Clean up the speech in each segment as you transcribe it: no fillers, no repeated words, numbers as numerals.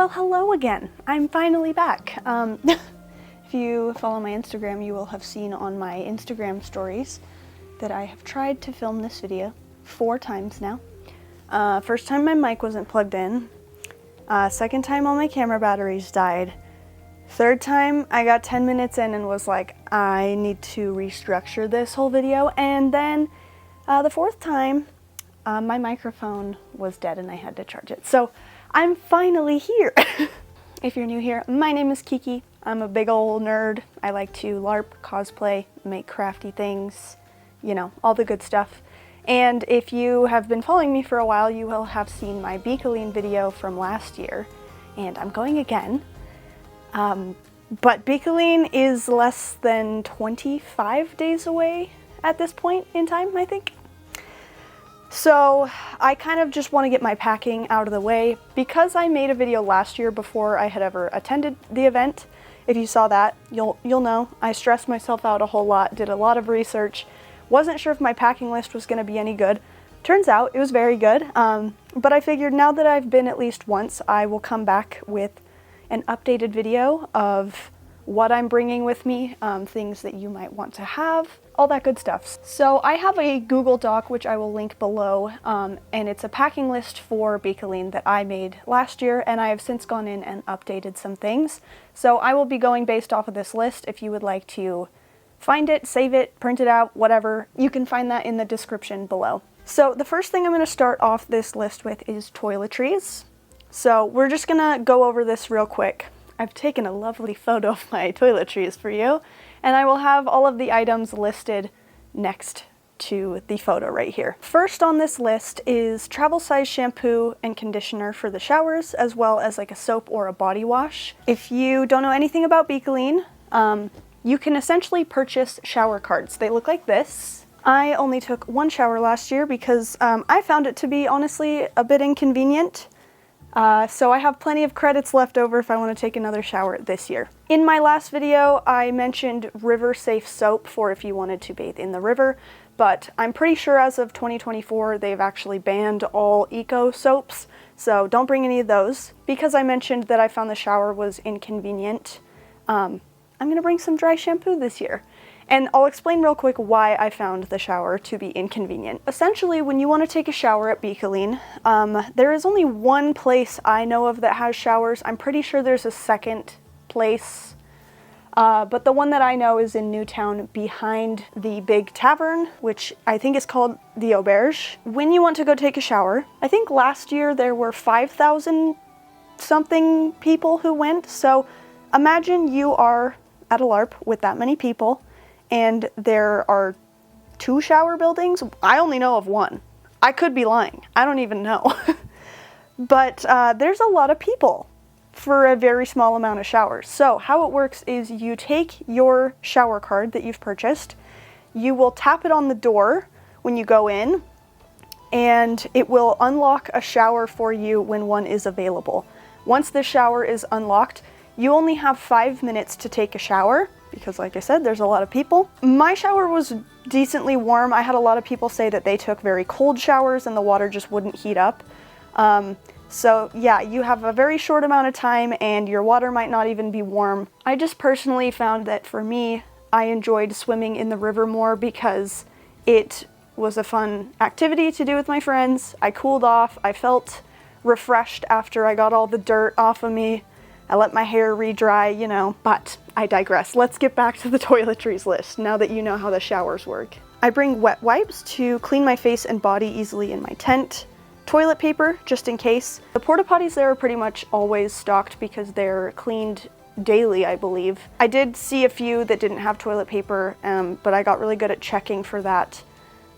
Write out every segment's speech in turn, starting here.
Well, hello again. I'm finally back. If you follow my Instagram, you will have seen on my Instagram stories that I have tried to film this video 4 times now. First time my mic wasn't plugged in. Second time all my camera batteries died. Third time I got 10 minutes in and was like, I need to restructure this whole video. And then the fourth time, my microphone was dead and I had to charge it. So I'm finally here. If you're new here, my name is Kiki. I'm a big old nerd. I like to LARP, cosplay, make crafty things, you know, all the good stuff. And if you have been following me for a while, you will have seen my Bicolline video from last year. And I'm going again. But Bicolline is less than 25 days away at this point in time, I think. So I kind of just want to get my packing out of the way. Because I made a video last year before I had ever attended the event. If you saw that, you'll know I stressed myself out a whole lot, did a lot of research, wasn't sure if my packing list was going to be any good. Turns out it was very good, but I figured now that I've been at least once, I will come back with an updated video of what I'm bringing with me, things that you might want to have, all that good stuff. So I have a Google Doc, which I will link below, and it's a packing list for Bicolline that I made last year, and I have since gone in and updated some things. So I will be going based off of this list. If you would like to find it, save it, print it out, whatever, you can find that in the description below. So the first thing I'm going to start off this list with is toiletries. So we're just going to go over this real quick. I've taken a lovely photo of my toiletries for you, and I will have all of the items listed next to the photo right here. First on this list is travel size shampoo and conditioner for the showers, as well as like a soap or a body wash. If you don't know anything about Bicolline, you can essentially purchase shower cards. They look like this. I only took 1 shower last year because I found it to be honestly a bit inconvenient. So I have plenty of credits left over if I want to take another shower this year. In my last video, I mentioned river safe soap for if you wanted to bathe in the river, but I'm pretty sure as of 2024, they've actually banned all eco soaps, so don't bring any of those. Because I mentioned that I found the shower was inconvenient, I'm going to bring some dry shampoo this year. And I'll explain real quick why I found the shower to be inconvenient. Essentially, when you want to take a shower at Bicolline, there is only one place I know of that has showers. I'm pretty sure there's a second place, but the one that I know is in Newtown behind the big tavern, which I think is called the Auberge. When you want to go take a shower, I think last year there were 5,000 something people who went, so imagine you are at a LARP with that many people, and there are 2 shower buildings. I only know of 1. I could be lying. I don't even know. But there's a lot of people for a very small amount of showers. So how it works is you take your shower card that you've purchased, you will tap it on the door when you go in, and it will unlock a shower for you when one is available. Once the shower is unlocked, you only have 5 minutes to take a shower, because like I said, there's a lot of people. My shower was decently warm. I had a lot of people say that they took very cold showers and the water just wouldn't heat up. So yeah, you have a very short amount of time and your water might not even be warm. I just personally found that for me, I enjoyed swimming in the river more because it was a fun activity to do with my friends. I cooled off. I felt refreshed after I got all the dirt off of me. I let my hair re-dry, you know, but I digress. Let's get back to the toiletries list now that you know how the showers work. I bring wet wipes to clean my face and body easily in my tent. Toilet paper, just in case. The porta potties there are pretty much always stocked because they're cleaned daily, I believe. I did see a few that didn't have toilet paper, but I got really good at checking for that.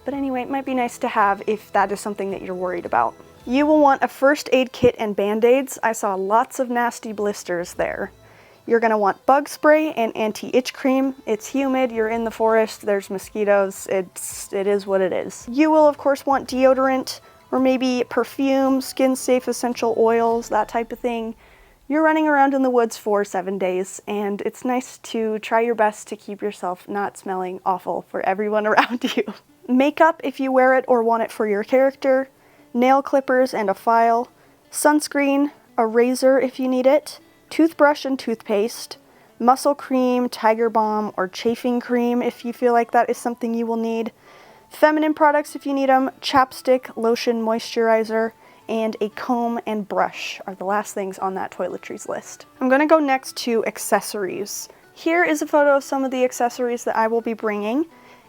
But anyway, it might be nice to have if that is something that you're worried about. You will want a first aid kit and band-aids. I saw lots of nasty blisters there. You're going to want bug spray and anti-itch cream. It's humid, you're in the forest, there's mosquitoes, it is what it is. You will of course want deodorant or maybe perfume, skin-safe essential oils, that type of thing. You're running around in the woods for 7 days, and it's nice to try your best to keep yourself not smelling awful for everyone around you. Makeup if you wear it or want it for your character. Nail clippers and a file, sunscreen, a a razor if you need it, toothbrush and toothpaste, muscle cream, tiger balm, or chafing cream if you feel like that is something you will need, feminine products if you need them, chapstick, lotion, moisturizer, and a comb and brush are the last things on that toiletries list. I'm going to go next to accessories. Here is a photo of some of the accessories that I will be bringing.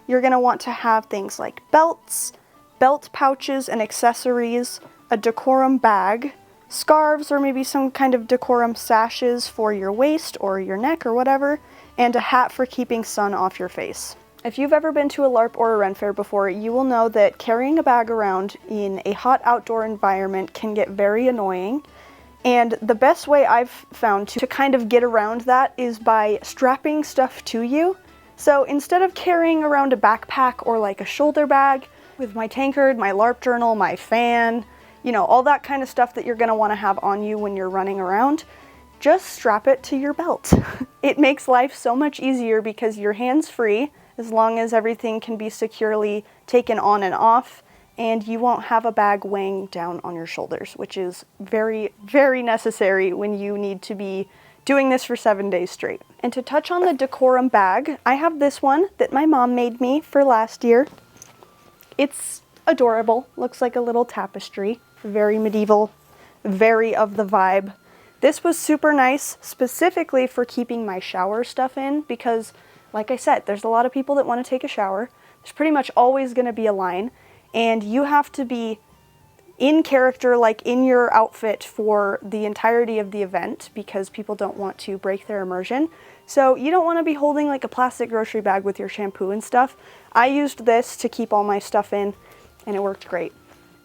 You're going to want to have things like belts, belt pouches and accessories, a decorum bag, scarves or maybe some kind of decorum sashes for your waist or your neck or whatever, and a hat for keeping sun off your face. If you've ever been to a LARP or a Ren Fair before, you will know that carrying a bag around in a hot outdoor environment can get very annoying. And the best way I've found to kind of get around that is by strapping stuff to you. So instead of carrying around a backpack or like a shoulder bag with my tankard, my LARP journal, my fan, you know, all that kind of stuff that you're going to want to have on you when you're running around, just strap it to your belt. It makes life so much easier because you're hands-free as long as everything can be securely taken on and off, and you won't have a bag weighing down on your shoulders, which is very, very necessary when you need to be doing this for 7 days straight. And to touch on the decorum bag, I have this one that my mom made me for last year. It's adorable, looks like a little tapestry, very medieval, very of the vibe. This was super nice, specifically for keeping my shower stuff in, because like I said, there's a lot of people that want to take a shower. There's pretty much always going to be a line, and you have to be in character, like in your outfit for the entirety of the event because people don't want to break their immersion. So you don't want to be holding like a plastic grocery bag with your shampoo and stuff. I used this to keep all my stuff in, and it worked great.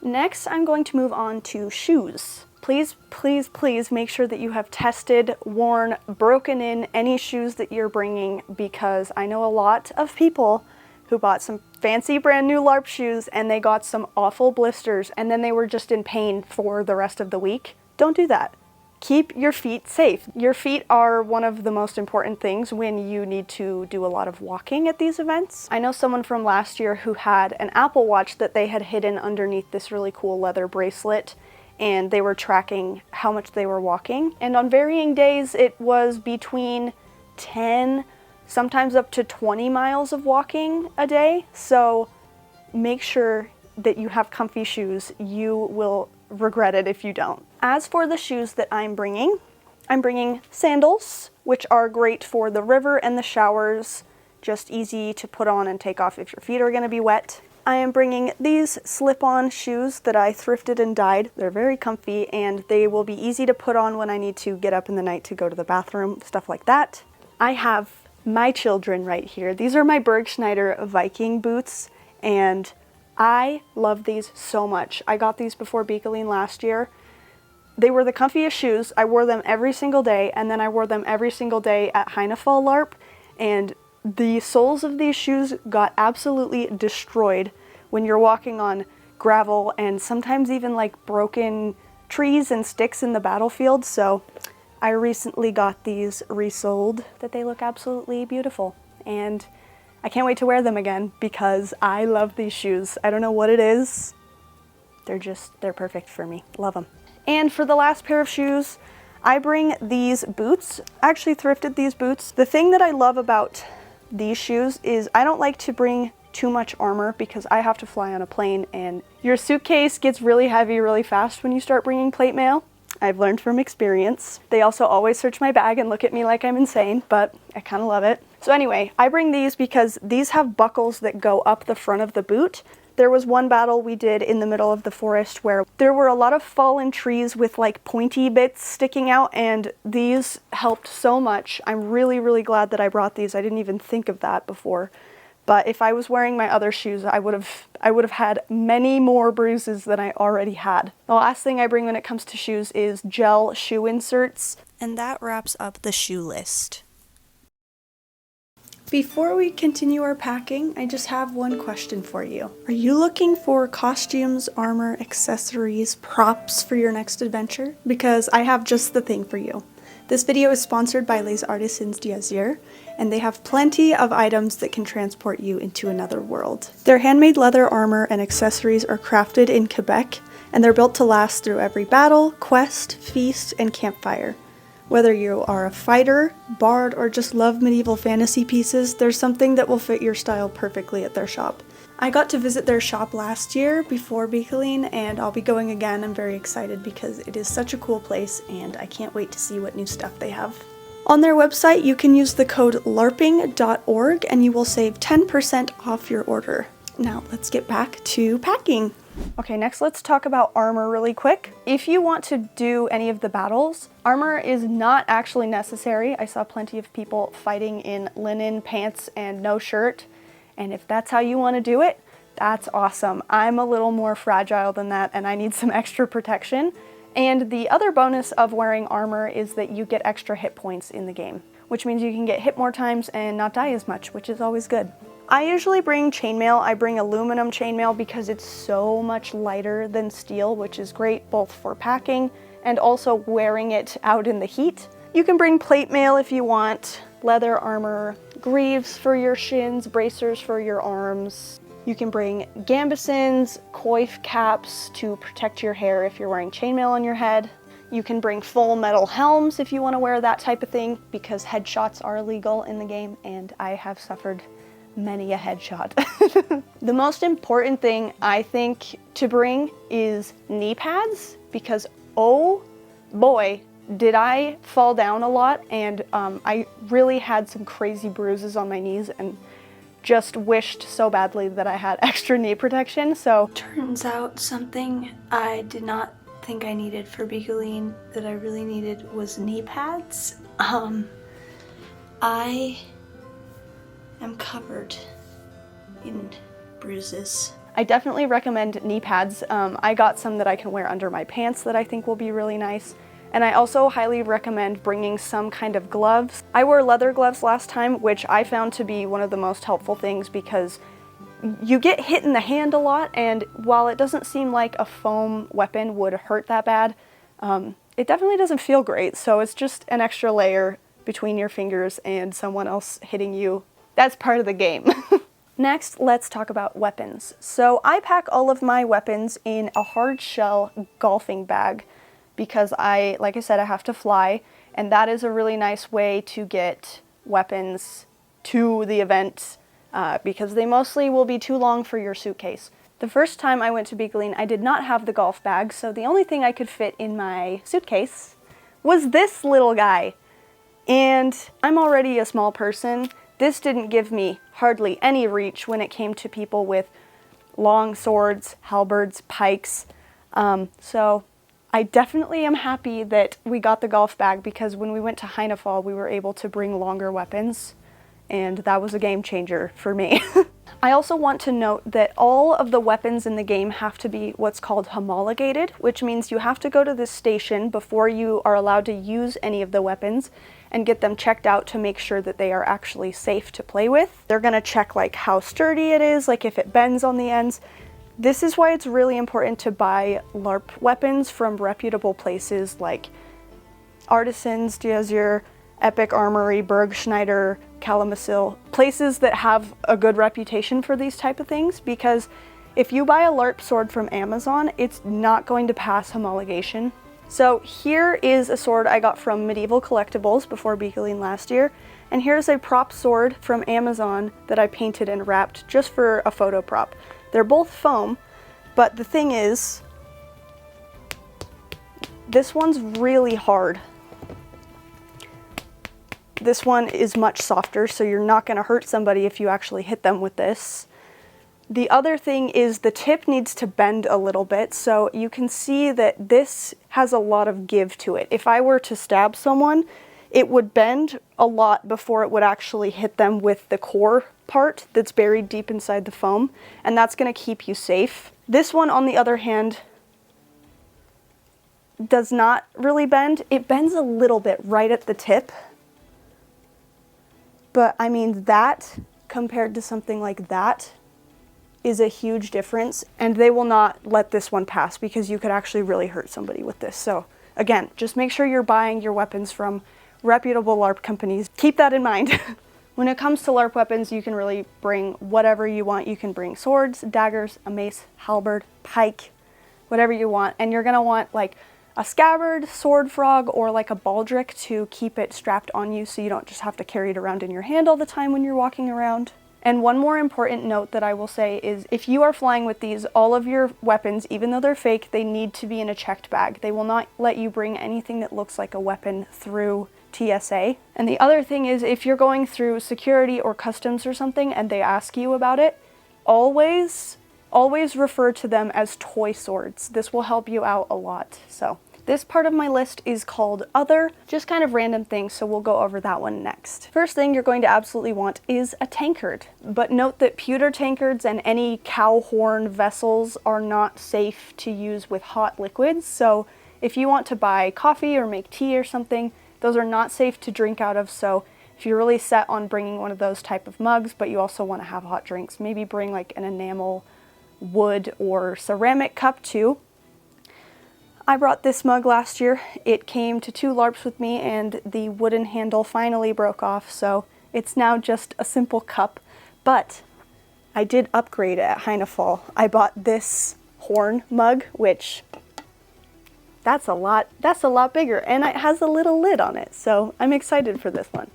Next, I'm going to move on to shoes. Please, please, please make sure that you have tested, worn, broken in any shoes that you're bringing, because I know a lot of people who bought some fancy brand new LARP shoes and they got some awful blisters and then they were just in pain for the rest of the week. Don't do that. Keep your feet safe. Your feet are one of the most important things when you need to do a lot of walking at these events. I know someone from last year who had an Apple Watch that they had hidden underneath this really cool leather bracelet, and they were tracking how much they were walking. And on varying days, it was between 10, sometimes up to 20 miles of walking a day. So make sure that you have comfy shoes. You will regret it if you don't. As for the shoes that I'm bringing sandals, which are great for the river and the showers, just easy to put on and take off if your feet are going to be wet. I am bringing these slip-on shoes that I thrifted and dyed. They're very comfy and they will be easy to put on when I need to get up in the night to go to the bathroom, stuff like that. I have my children right here. These are my Bergschneider Viking boots, and I love these so much. I got these before Bicolline last year. They were the comfiest shoes. I wore them every single day, and then I wore them every single day at Heinefall LARP, and the soles of these shoes got absolutely destroyed when you're walking on gravel and sometimes even like broken trees and sticks in the battlefield. So I recently got these resoled that they look absolutely beautiful, and I can't wait to wear them again because I love these shoes. I don't know what it is. They're perfect for me. Love them. And for the last pair of shoes, I bring these boots. I actually thrifted these boots. The thing that I love about these shoes is I don't like to bring too much armor because I have to fly on a plane and your suitcase gets really heavy really fast when you start bringing plate mail. I've learned from experience. They also always search my bag and look at me like I'm insane, but I kind of love it. So anyway, I bring these because these have buckles that go up the front of the boot. There was one battle we did in the middle of the forest where there were a lot of fallen trees with like pointy bits sticking out, and these helped so much. I'm really, really glad that I brought these. I didn't even think of that before. But if I was wearing my other shoes, I would have had many more bruises than I already had. The last thing I bring when it comes to shoes is gel shoe inserts. And that wraps up the shoe list. Before we continue our packing, I just have one question for you. Are you looking for costumes, armor, accessories, props for your next adventure? Because I have just the thing for you. This video is sponsored by Les Artisans d'Azur, and they have plenty of items that can transport you into another world. Their handmade leather armor and accessories are crafted in Quebec, and they're built to last through every battle, quest, feast, and campfire. Whether you are a fighter, bard, or just love medieval fantasy pieces, there's something that will fit your style perfectly at their shop. I got to visit their shop last year before Bicolline, and I'll be going again. I'm very excited because it is such a cool place and I can't wait to see what new stuff they have. On their website, you can use the code larping.org and you will save 10% off your order. Now let's get back to packing. Okay, next let's talk about armor really quick. If you want to do any of the battles, armor is not actually necessary. I saw plenty of people fighting in linen pants and no shirt. And if that's how you want to do it, that's awesome. I'm a little more fragile than that and I need some extra protection. And the other bonus of wearing armor is that you get extra hit points in the game, which means you can get hit more times and not die as much, which is always good. I usually bring chainmail. I bring aluminum chainmail because it's so much lighter than steel, which is great both for packing and also wearing it out in the heat. You can bring plate mail if you want, leather armor, greaves for your shins, bracers for your arms. You can bring gambesons, coif caps to protect your hair if you're wearing chainmail on your head. You can bring full metal helms if you want to wear that type of thing because headshots are illegal in the game and I have suffered many a headshot. The most important thing I think to bring is knee pads because oh boy, did I fall down a lot and I really had some crazy bruises on my knees and just wished so badly that I had extra knee protection. So turns out something I did not think I needed for Bicolline that I really needed was knee pads. I am covered in bruises. I definitely recommend knee pads. I got some that I can wear under my pants that I think will be really nice. And I also highly recommend bringing some kind of gloves. I wore leather gloves last time, which I found to be one of the most helpful things because you get hit in the hand a lot, and while it doesn't seem like a foam weapon would hurt that bad, it definitely doesn't feel great. So it's just an extra layer between your fingers and someone else hitting you. That's part of the game. Next, let's talk about weapons. So I pack all of my weapons in a hard shell golfing bag because like I said, I have to fly, and that is a really nice way to get weapons to the event because they mostly will be too long for your suitcase. The first time I went to Bicolline, I did not have the golf bag, so the only thing I could fit in my suitcase was this little guy. And I'm already a small person. This didn't give me hardly any reach when it came to people with long swords, halberds, pikes. So I definitely am happy that we got the golf bag because when we went to Reinhold, we were able to bring longer weapons, and that was a game changer for me. I also want to note that all of the weapons in the game have to be what's called homologated, which means you have to go to this station before you are allowed to use any of the weapons and get them checked out to make sure that they are actually safe to play with. They're gonna check like how sturdy it is, like if it bends on the ends. This is why it's really important to buy LARP weapons from reputable places like Artisans d'Azur, Epic Armory, Bergschneider, Kalamazoo, places that have a good reputation for these type of things, because if you buy a LARP sword from Amazon, it's not going to pass homologation. So here is a sword I got from Medieval Collectibles before Bicolline last year, and here's a prop sword from Amazon that I painted and wrapped just for a photo prop. They're both foam, but the thing is, this one's really hard. This one is much softer, so you're not going to hurt somebody if you actually hit them with this. The other thing is the tip needs to bend a little bit, so you can see that this has a lot of give to it. If I were to stab someone, it would bend a lot before it would actually hit them with the core part that's buried deep inside the foam, and that's going to keep you safe. This one, on the other hand, does not really bend. It bends a little bit right at the tip, but I mean, that compared to something like that is a huge difference, and they will not let this one pass because you could actually really hurt somebody with this. So Again, just make sure you're buying your weapons from reputable LARP companies. Keep that in mind. When it comes to LARP weapons, you can really bring whatever you want. You can bring swords, daggers, a mace, halberd, pike, whatever you want. And you're gonna want like a scabbard, sword frog, or like a baldric to keep it strapped on you so you don't just have to carry it around in your hand all the time when you're walking around. And one more important note that I will say is if you are flying with these, all of your weapons, even though they're fake, they need to be in a checked bag. They will not let you bring anything that looks like a weapon through TSA. And the other thing is if you're going through security or customs or something and they ask you about it, always refer to them as toy swords. This will help you out a lot. So this part of my list is called Other, just kind of random things, so we'll go over that one next. First thing you're going to absolutely want is a tankard, but note that pewter tankards and any cow horn vessels are not safe to use with hot liquids, so if you want to buy coffee or make tea or something, those are not safe to drink out of, so if you're really set on bringing one of those type of mugs, but you also want to have hot drinks, maybe bring like an enamel, wood, or ceramic cup too. I brought this mug last year. It came to 2 LARPs with me and the wooden handle finally broke off, so it's now just a simple cup. But I did upgrade it at Heinefall. I bought this horn mug, which that's a lot bigger, and it has a little lid on it, so I'm excited for this one.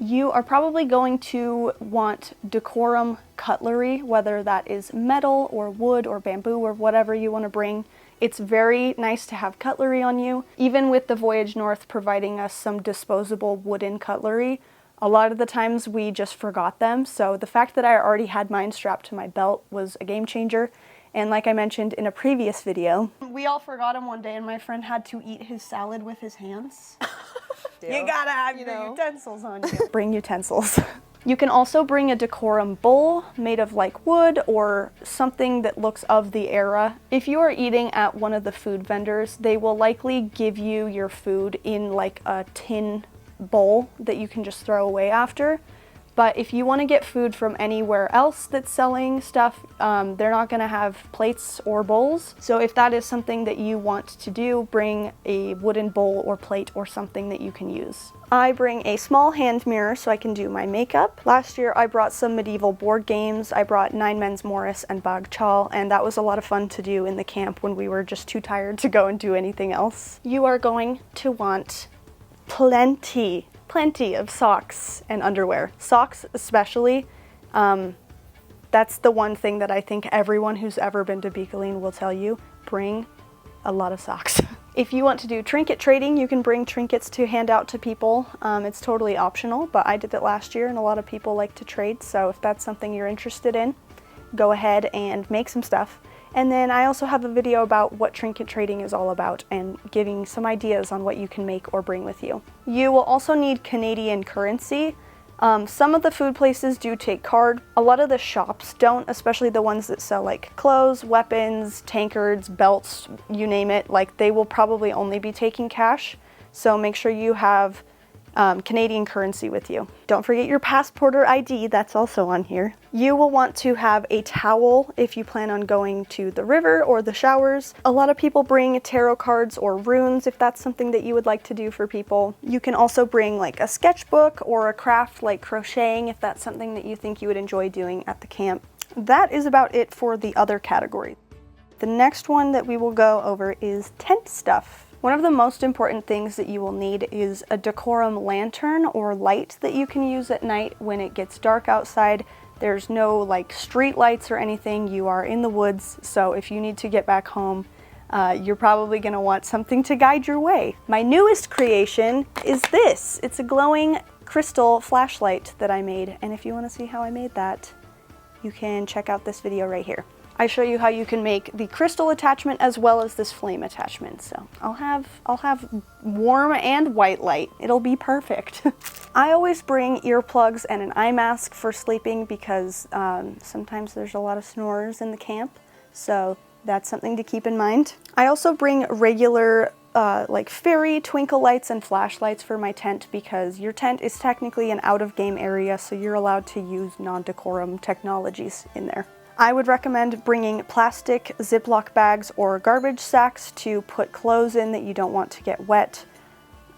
You are probably going to want decorum cutlery, whether that is metal or wood or bamboo or whatever you want to bring. It's very nice to have cutlery on you. Even with the Voyage North providing us some disposable wooden cutlery, a lot of the times we just forgot them. So the fact that I already had mine strapped to my belt was a game changer. And like I mentioned in a previous video, we all forgot him one day and my friend had to eat his salad with his hands. You gotta have your utensils on you. Bring utensils. You can also bring a decorum bowl made of like wood or something that looks of the era. If you are eating at one of the food vendors, they will likely give you your food in like a tin bowl that you can just throw away after. But if you want to get food from anywhere else that's selling stuff, they're not going to have plates or bowls. So if that is something that you want to do, bring a wooden bowl or plate or something that you can use. I bring a small hand mirror so I can do my makeup. Last year I brought some medieval board games. I brought Nine Men's Morris and Bag Chal, and that was a lot of fun to do in the camp when we were just too tired to go and do anything else. You are going to want plenty of socks and underwear. Socks especially. That's the one thing that I think everyone who's ever been to Bicolline will tell you. Bring a lot of socks. If you want to do trinket trading, you can bring trinkets to hand out to people. It's totally optional, but I did it last year and a lot of people like to trade, so if that's something you're interested in, go ahead and make some stuff. And then I also have a video about what trinket trading is all about and giving some ideas on what you can make or bring with you. You will also need Canadian currency. Some of the food places do take card. A lot of the shops don't, especially the ones that sell like clothes, weapons, tankards, belts, you name it. Like they will probably only be taking cash. So make sure you have Canadian currency with you. Don't forget your passport or ID, that's also on here. You will want to have a towel if you plan on going to the river or the showers. A lot of people bring tarot cards or runes if that's something that you would like to do for people. You can also bring like a sketchbook or a craft like crocheting if that's something that you think you would enjoy doing at the camp. That is about it for the other category. The next one that we will go over is tent stuff. One of the most important things that you will need is a decorum lantern or light that you can use at night when it gets dark outside. There's no like street lights or anything. You are in the woods, so if you need to get back home, you're probably going to want something to guide your way. My newest creation is this. It's a glowing crystal flashlight that I made, and if you want to see how I made that, you can check out this video right here. I show you how you can make the crystal attachment as well as this flame attachment. So I'll have warm and white light. It'll be perfect. I always bring earplugs and an eye mask for sleeping because sometimes there's a lot of snorers in the camp. So that's something to keep in mind. I also bring regular like fairy twinkle lights and flashlights for my tent because your tent is technically an out-of-game area, so you're allowed to use non-decorum technologies in there. I would recommend bringing plastic Ziploc bags or garbage sacks to put clothes in that you don't want to get wet.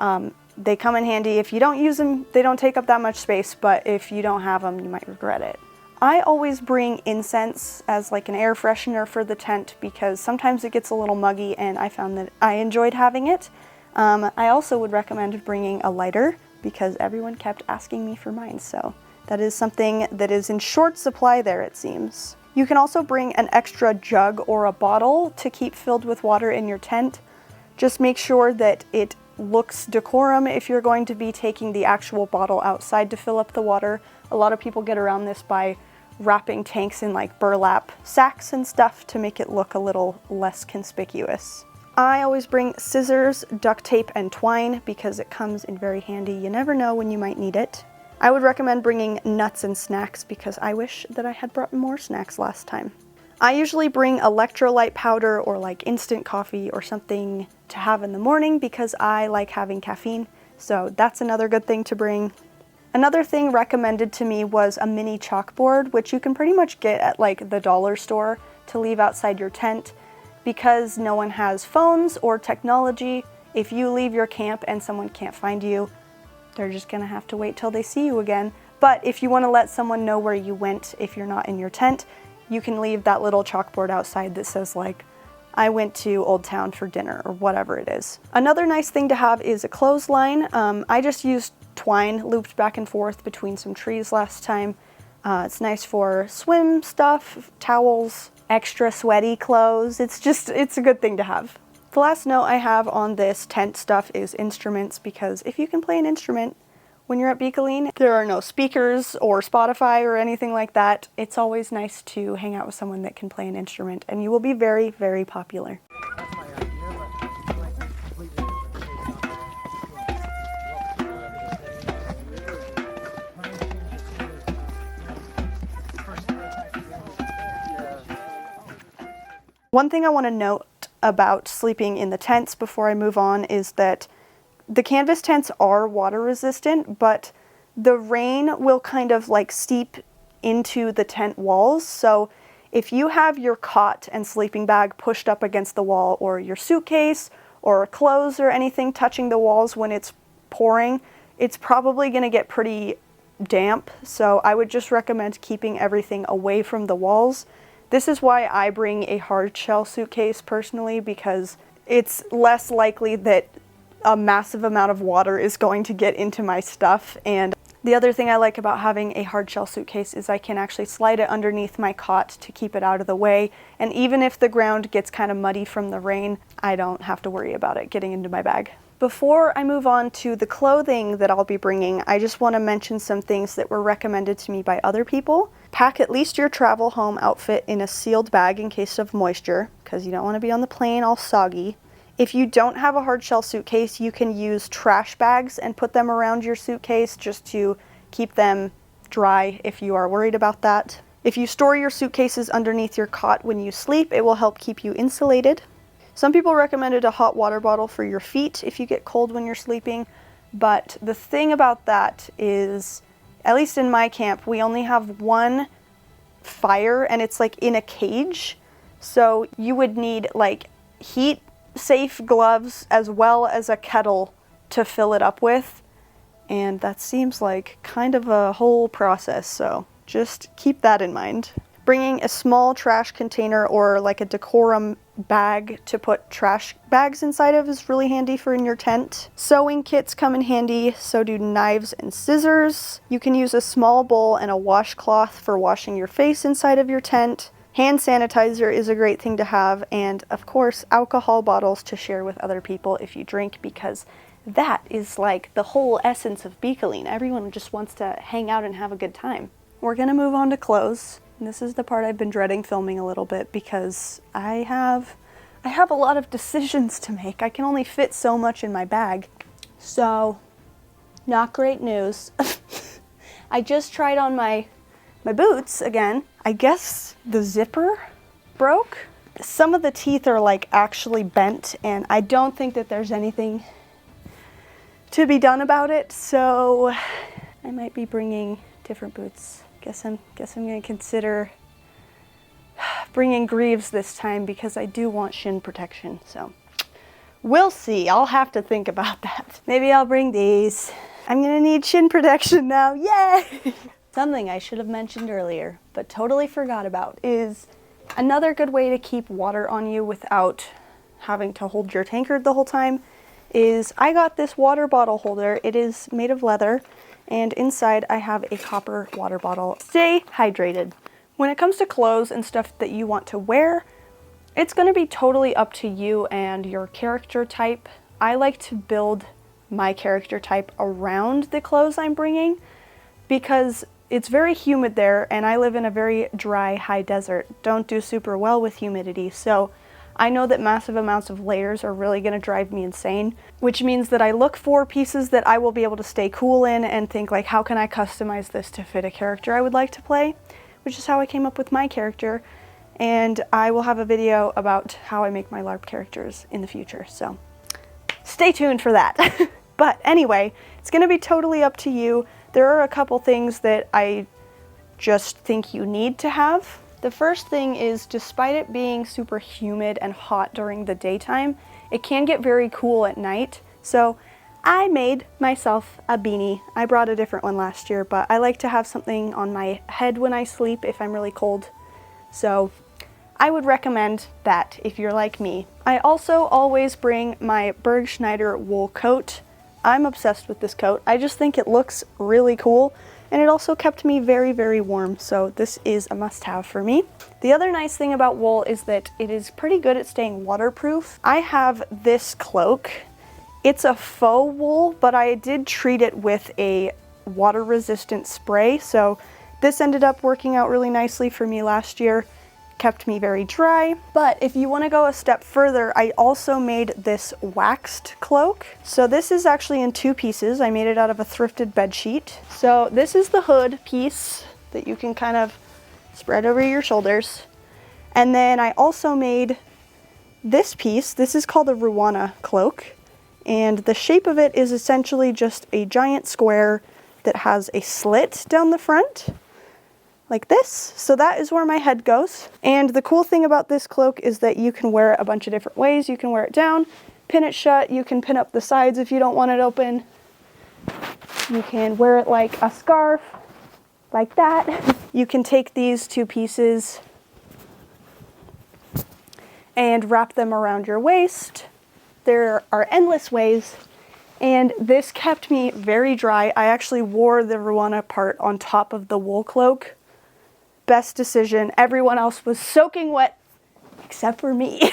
They come in handy. If you don't use them, they don't take up that much space, but if you don't have them, you might regret it. I always bring incense as like an air freshener for the tent because sometimes it gets a little muggy and I found that I enjoyed having it. I also would recommend bringing a lighter because everyone kept asking me for mine, so that is something that is in short supply there, it seems. You can also bring an extra jug or a bottle to keep filled with water in your tent. Just make sure that it looks decorum if you're going to be taking the actual bottle outside to fill up the water. A lot of people get around this by wrapping tanks in like burlap sacks and stuff to make it look a little less conspicuous. I always bring scissors, duct tape, and twine because it comes in very handy. You never know when you might need it. I would recommend bringing nuts and snacks because I wish that I had brought more snacks last time. I usually bring electrolyte powder or like instant coffee or something to have in the morning because I like having caffeine, so that's another good thing to bring. Another thing recommended to me was a mini chalkboard, which you can pretty much get at like the dollar store to leave outside your tent. Because no one has phones or technology, if you leave your camp and someone can't find you, they're just gonna have to wait till they see you again. But if you want to let someone know where you went if you're not in your tent, you can leave that little chalkboard outside that says like, I went to Old Town for dinner or whatever it is. Another nice thing to have is a clothesline. I just used twine looped back and forth between some trees last time. It's nice for swim stuff, towels, extra sweaty clothes. It's a good thing to have. The last note I have on this tent stuff is instruments, because if you can play an instrument when you're at Bicolline, there are no speakers or Spotify or anything like that. It's always nice to hang out with someone that can play an instrument, and you will be very, very popular. One thing I want to note about sleeping in the tents before I move on is that the canvas tents are water resistant, but the rain will kind of like seep into the tent walls. So if you have your cot and sleeping bag pushed up against the wall, or your suitcase or clothes or anything touching the walls when it's pouring, it's probably going to get pretty damp. So I would just recommend keeping everything away from the walls. This is why I bring a hard shell suitcase personally, because it's less likely that a massive amount of water is going to get into my stuff. And the other thing I like about having a hard shell suitcase is I can actually slide it underneath my cot to keep it out of the way. And even if the ground gets kind of muddy from the rain, I don't have to worry about it getting into my bag. Before I move on to the clothing that I'll be bringing, I just want to mention some things that were recommended to me by other people. Pack at least your travel home outfit in a sealed bag in case of moisture, because you don't want to be on the plane all soggy. If you don't have a hard shell suitcase, you can use trash bags and put them around your suitcase just to keep them dry if you are worried about that. If you store your suitcases underneath your cot when you sleep, it will help keep you insulated. Some people recommended a hot water bottle for your feet if you get cold when you're sleeping, but the thing about that is, at least in my camp, we only have one fire and it's like in a cage. So you would need like heat safe gloves as well as a kettle to fill it up with. And that seems like kind of a whole process, so just keep that in mind. Bringing a small trash container or like a decorum bag to put trash bags inside of is really handy for in your tent. Sewing kits come in handy, so do knives and scissors. You can use a small bowl and a washcloth for washing your face inside of your tent. Hand sanitizer is a great thing to have, and of course alcohol bottles to share with other people if you drink, because that is like the whole essence of Bicolline. Everyone just wants to hang out and have a good time. We're gonna move on to clothes. And this is the part I've been dreading filming a little bit because I have a lot of decisions to make. I can only fit so much in my bag. So, not great news. I just tried on my boots again. I guess the zipper broke. Some of the teeth are like actually bent, and I don't think that there's anything to be done about it. So I might be bringing different boots. Guess I'm gonna consider bringing greaves this time because I do want shin protection, so we'll see. I'll have to think about that. Maybe I'll bring these. I'm gonna need shin protection now, yay! Something I should have mentioned earlier, but totally forgot about, is another good way to keep water on you without having to hold your tankard the whole time is I got this water bottle holder. It is made of leather, and inside I have a copper water bottle. Stay hydrated. When it comes to clothes and stuff that you want to wear, it's going to be totally up to you and your character type. I like to build my character type around the clothes I'm bringing because it's very humid there, and I live in a very dry, high desert. Don't do super well with humidity, so I know that massive amounts of layers are really going to drive me insane, which means that I look for pieces that I will be able to stay cool in and think like, how can I customize this to fit a character I would like to play, which is how I came up with my character, and I will have a video about how I make my LARP characters in the future, so stay tuned for that. But anyway, it's going to be totally up to you. There are a couple things that I just think you need to have. The first thing is, despite it being super humid and hot during the daytime, it can get very cool at night. So I made myself a beanie. I brought a different one last year, but I like to have something on my head when I sleep if I'm really cold. So I would recommend that if you're like me. I also always bring my Bergschneider wool coat. I'm obsessed with this coat. I just think it looks really cool, and it also kept me very, very warm, so this is a must-have for me. The other nice thing about wool is that it is pretty good at staying waterproof. I have this cloak. It's a faux wool, but I did treat it with a water-resistant spray, so this ended up working out really nicely for me last year. Kept me very dry. But if you want to go a step further, I also made this waxed cloak. So this is actually in two pieces. I made it out of a thrifted bed sheet. So this is the hood piece that you can kind of spread over your shoulders. And then I also made this piece. This is called a Ruana cloak. And the shape of it is essentially just a giant square that has a slit down the front, like this. So that is where my head goes. And the cool thing about this cloak is that you can wear it a bunch of different ways. You can wear it down, pin it shut, you can pin up the sides if you don't want it open. You can wear it like a scarf, like that. You can take these two pieces and wrap them around your waist. There are endless ways, and this kept me very dry. I actually wore the Ruana part on top of the wool cloak. Best decision. Everyone else was soaking wet except for me.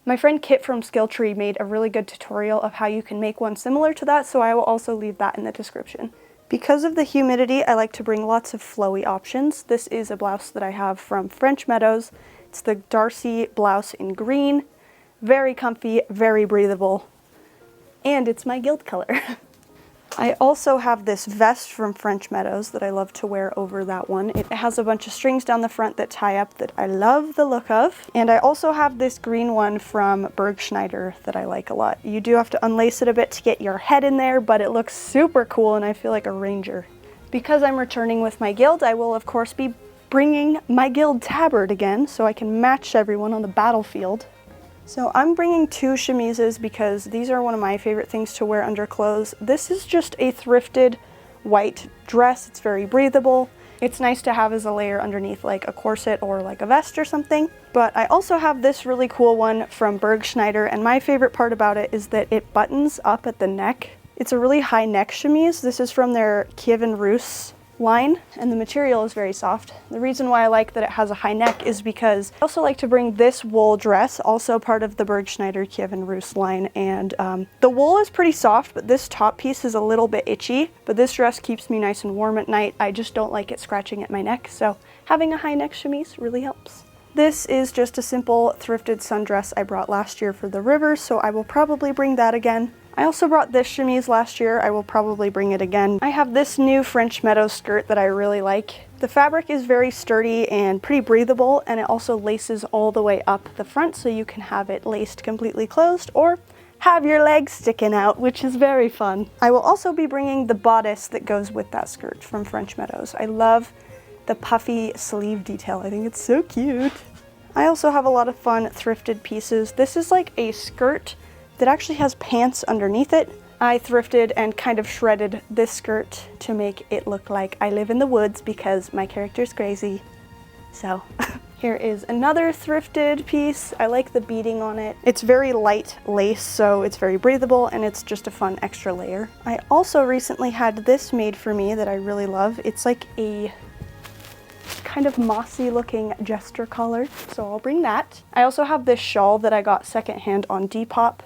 My friend Kit from Skilltree made a really good tutorial of how you can make one similar to that, so I will also leave that in the description. Because of the humidity, I like to bring lots of flowy options. This is a blouse that I have from French Meadows. It's the Darcy blouse in green. Very comfy, very breathable, and it's my guild color. I also have this vest from French Meadows that I love to wear over that one. It has a bunch of strings down the front that tie up that I love the look of. And I also have this green one from Bergschneider that I like a lot. You do have to unlace it a bit to get your head in there, but it looks super cool and I feel like a ranger. Because I'm returning with my guild, I will of course be bringing my guild tabard again so I can match everyone on the battlefield. So I'm bringing two chemises because these are one of my favorite things to wear under clothes. This is just a thrifted white dress. It's very breathable. It's nice to have as a layer underneath like a corset or like a vest or something. But I also have this really cool one from Bergschneider, and my favorite part about it is that it buttons up at the neck. It's a really high neck chemise. This is from their Kievan Rus line, and the material is very soft. The reason why I like that it has a high neck is because I also like to bring this wool dress, also part of the Bergschneider Kievan Rus line, and the wool is pretty soft, but this top piece is a little bit itchy, but this dress keeps me nice and warm at night. I just don't like it scratching at my neck, so having a high neck chemise really helps. This is just a simple thrifted sundress I brought last year for the river, so I will probably bring that again. I also brought this chemise last year. I will probably bring it again. I have this new French Meadows skirt that I really like. The fabric is very sturdy and pretty breathable, and it also laces all the way up the front so you can have it laced completely closed or have your legs sticking out, which is very fun. I will also be bringing the bodice that goes with that skirt from French Meadows. I love the puffy sleeve detail. I think it's so cute. I also have a lot of fun thrifted pieces. This is like a skirt that actually has pants underneath it. I thrifted and kind of shredded this skirt to make it look like I live in the woods because my character's crazy. So here is another thrifted piece. I like the beading on it. It's very light lace, so it's very breathable and it's just a fun extra layer. I also recently had this made for me that I really love. It's like a kind of mossy looking jester collar, so I'll bring that. I also have this shawl that I got secondhand on Depop,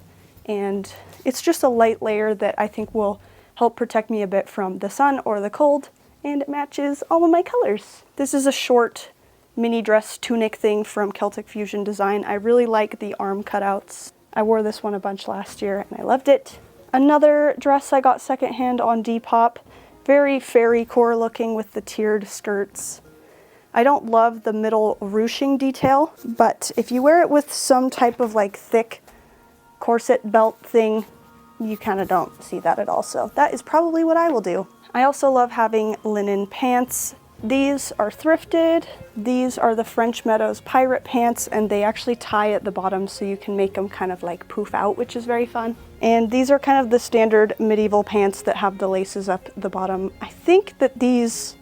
and it's just a light layer that I think will help protect me a bit from the sun or the cold, and it matches all of my colors. This is a short mini dress tunic thing from Celtic Fusion Design. I really like the arm cutouts. I wore this one a bunch last year and I loved it. Another dress I got secondhand on Depop, very fairy core looking with the tiered skirts. I don't love the middle ruching detail, but if you wear it with some type of like thick corset belt thing, you kind of don't see that at all. So that is probably what I will do. I also love having linen pants. These are thrifted. These are the French Meadows pirate pants, and they actually tie at the bottom so you can make them kind of like poof out, which is very fun. And these are kind of the standard medieval pants that have the laces up the bottom. I think that these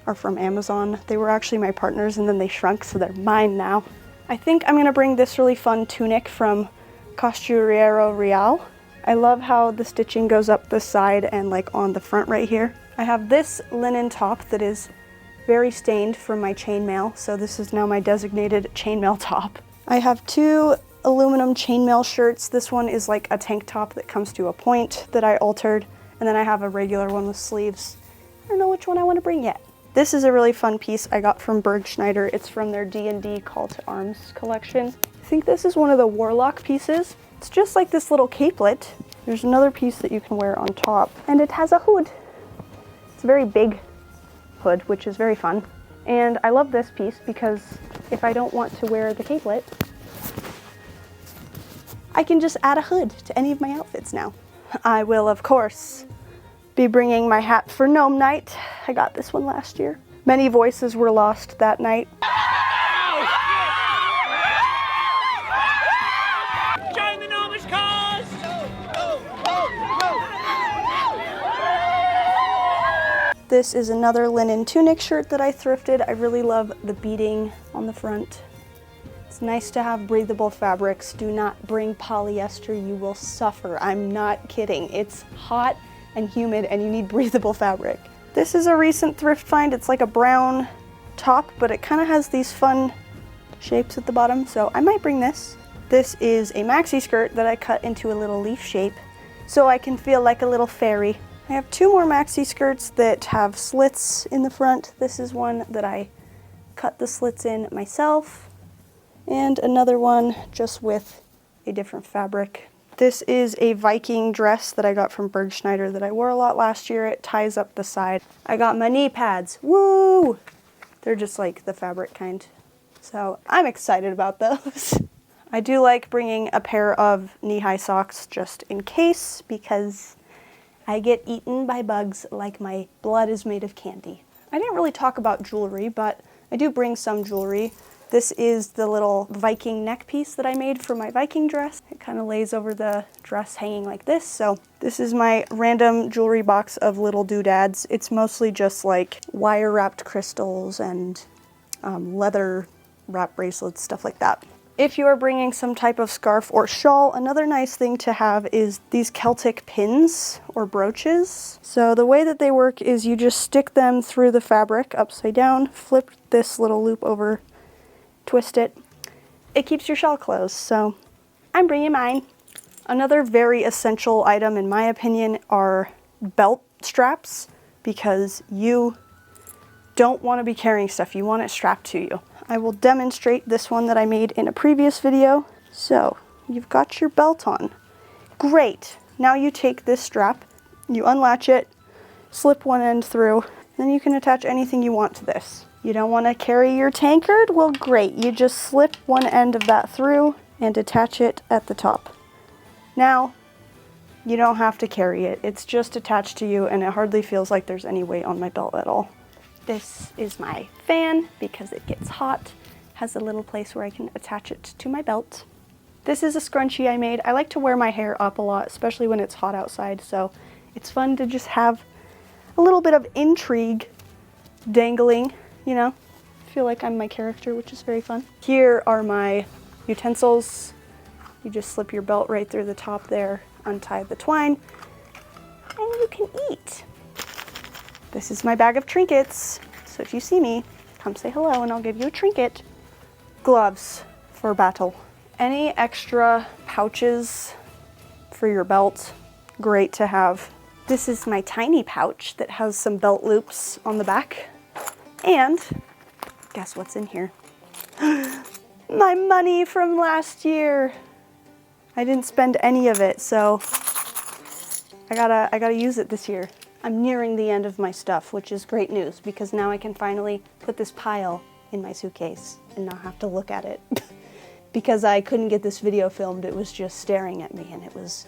are from Amazon. They were actually my partner's and then they shrunk, so they're mine now. I think I'm gonna bring this really fun tunic from Costuriero Real. I love how the stitching goes up the side and like on the front right here. I have this linen top that is very stained from my chainmail, so this is now my designated chainmail top. I have two aluminum chainmail shirts. This one is like a tank top that comes to a point that I altered, and then I have a regular one with sleeves. I don't know which one I want to bring yet. This is a really fun piece I got from Bergschneider. It's from their D&D Call to Arms collection. I think this is one of the Warlock pieces. It's just like this little capelet. There's another piece that you can wear on top, and it has a hood. It's a very big hood, which is very fun. And I love this piece because if I don't want to wear the capelet, I can just add a hood to any of my outfits now. I will, of course, be bringing my hat for Gnome Night. I got this one last year. Many voices were lost that night. Join the Gnomish cause! This is another linen tunic shirt that I thrifted. I really love the beading on the front. It's nice to have breathable fabrics. Do not bring polyester, you will suffer. I'm not kidding. It's hot and humid and you need breathable fabric. This is a recent thrift find. It's like a brown top, but it kind of has these fun shapes at the bottom, so I might bring this. This is a maxi skirt that I cut into a little leaf shape so I can feel like a little fairy. I have two more maxi skirts that have slits in the front. This is one that I cut the slits in myself, and another one just with a different fabric. This is a Viking dress that I got from Bergschneider that I wore a lot last year. It ties up the side. I got my knee pads. Woo! They're just like the fabric kind. So I'm excited about those. I do like bringing a pair of knee-high socks just in case, because I get eaten by bugs like my blood is made of candy. I didn't really talk about jewelry, but I do bring some jewelry. This is the little Viking neck piece that I made for my Viking dress. It kind of lays over the dress hanging like this. So this is my random jewelry box of little doodads. It's mostly just like wire wrapped crystals and leather wrap bracelets, stuff like that. If you are bringing some type of scarf or shawl, another nice thing to have is these Celtic pins or brooches. So the way that they work is you just stick them through the fabric upside down, flip this little loop over, twist it. It keeps your shawl closed, so I'm bringing mine. Another very essential item, in my opinion, are belt straps, because you don't want to be carrying stuff. You want it strapped to you. I will demonstrate this one that I made in a previous video. So you've got your belt on. Great. Now you take this strap, you unlatch it, slip one end through, then you can attach anything you want to this. You don't want to carry your tankard? Well, great. You just slip one end of that through and attach it at the top. Now, you don't have to carry it. It's just attached to you, and it hardly feels like there's any weight on my belt at all. This is my fan because it gets hot. has a little place where I can attach it to my belt. This is a scrunchie I made. I like to wear my hair up a lot, especially when it's hot outside, so it's fun to just have a little bit of intrigue dangling, you know? I feel like I'm my character, which is very fun. Here are my utensils. You just slip your belt right through the top there, untie the twine, and you can eat. This is my bag of trinkets, so if you see me, come say hello and I'll give you a trinket. Gloves for battle. Any extra pouches for your belt, great to have. This is my tiny pouch that has some belt loops on the back. And guess what's in here? My money from last year. I didn't spend any of it, so I gotta use it this year. I'm nearing the end of my stuff, which is great news because now I can finally put this pile in my suitcase and not have to look at it. Because I couldn't get this video filmed, it was just staring at me and it was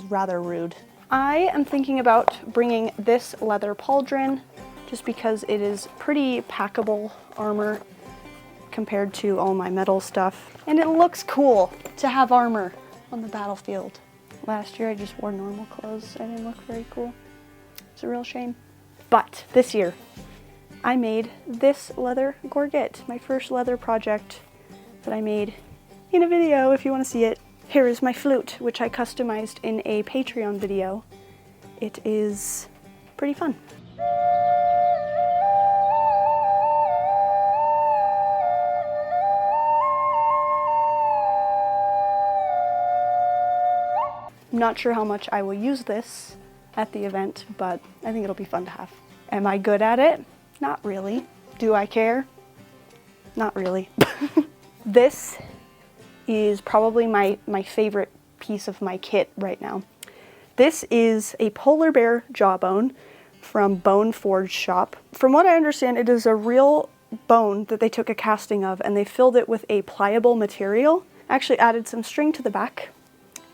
rather rude. I am thinking about bringing this leather pauldron just because it is pretty packable armor compared to all my metal stuff. And it looks cool to have armor on the battlefield. Last year I just wore normal clothes. I didn't look very cool. It's a real shame. But this year I made this leather gorget, my first leather project that I made in a video if you want to see it. Here is my flute, which I customized in a Patreon video. It is pretty fun. I'm not sure how much I will use this at the event, but I think it'll be fun to have. Am I good at it? Not really. Do I care? Not really. This is probably my favorite piece of my kit right now. This is a polar bear jawbone from Bone Forge Shop. From what I understand, it is a real bone that they took a casting of and they filled it with a pliable material. Actually added some string to the back.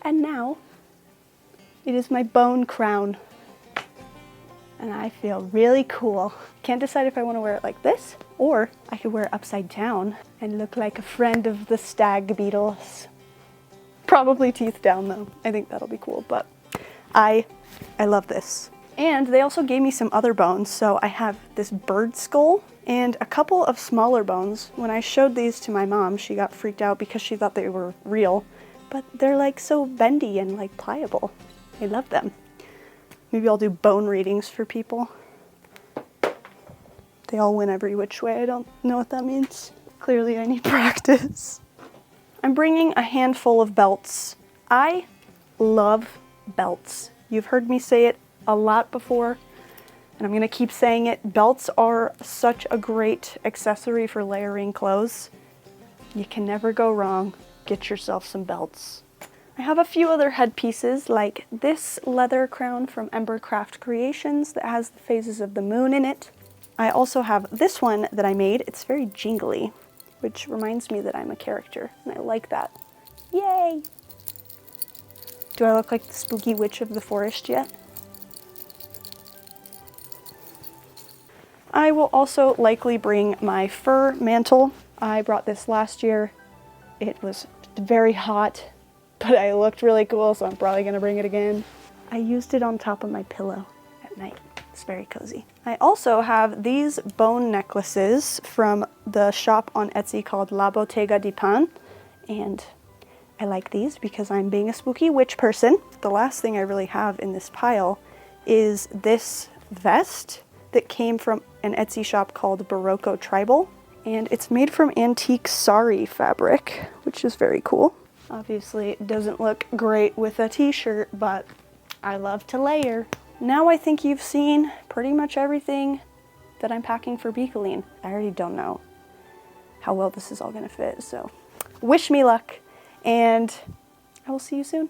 And now it is my bone crown. And I feel really cool. Can't decide if I want to wear it like this or I could wear it upside down and look like a friend of the stag beetles. Probably teeth down though. I think that'll be cool, but I love this. And they also gave me some other bones. So I have this bird skull and a couple of smaller bones. When I showed these to my mom, she got freaked out because she thought they were real, but they're like so bendy and like pliable. I love them. Maybe I'll do bone readings for people. They all went every which way. I don't know what that means. Clearly I need practice. I'm bringing a handful of belts. I love belts. You've heard me say it a lot before, and I'm gonna keep saying it. Belts are such a great accessory for layering clothes. You can never go wrong. Get yourself some belts. I have a few other headpieces like this leather crown from Embercraft Creations that has the phases of the moon in it. I also have this one that I made. It's very jingly, which reminds me that I'm a character, and I like that. Yay! Do I look like the spooky witch of the forest yet? I will also likely bring my fur mantle. I brought this last year. It was very hot, but I looked really cool, so I'm probably gonna bring it again. I used it on top of my pillow at night. It's very cozy. I also have these bone necklaces from the shop on Etsy called La Bottega di Pan, and I like these because I'm being a spooky witch person. The last thing I really have in this pile is this vest that came from an Etsy shop called Barocco Tribal, and it's made from antique sari fabric, which is very cool. Obviously, it doesn't look great with a t-shirt, but I love to layer. Now I think you've seen pretty much everything that I'm packing for Bicolline. I already don't know how well this is all gonna fit, so wish me luck, and I will see you soon.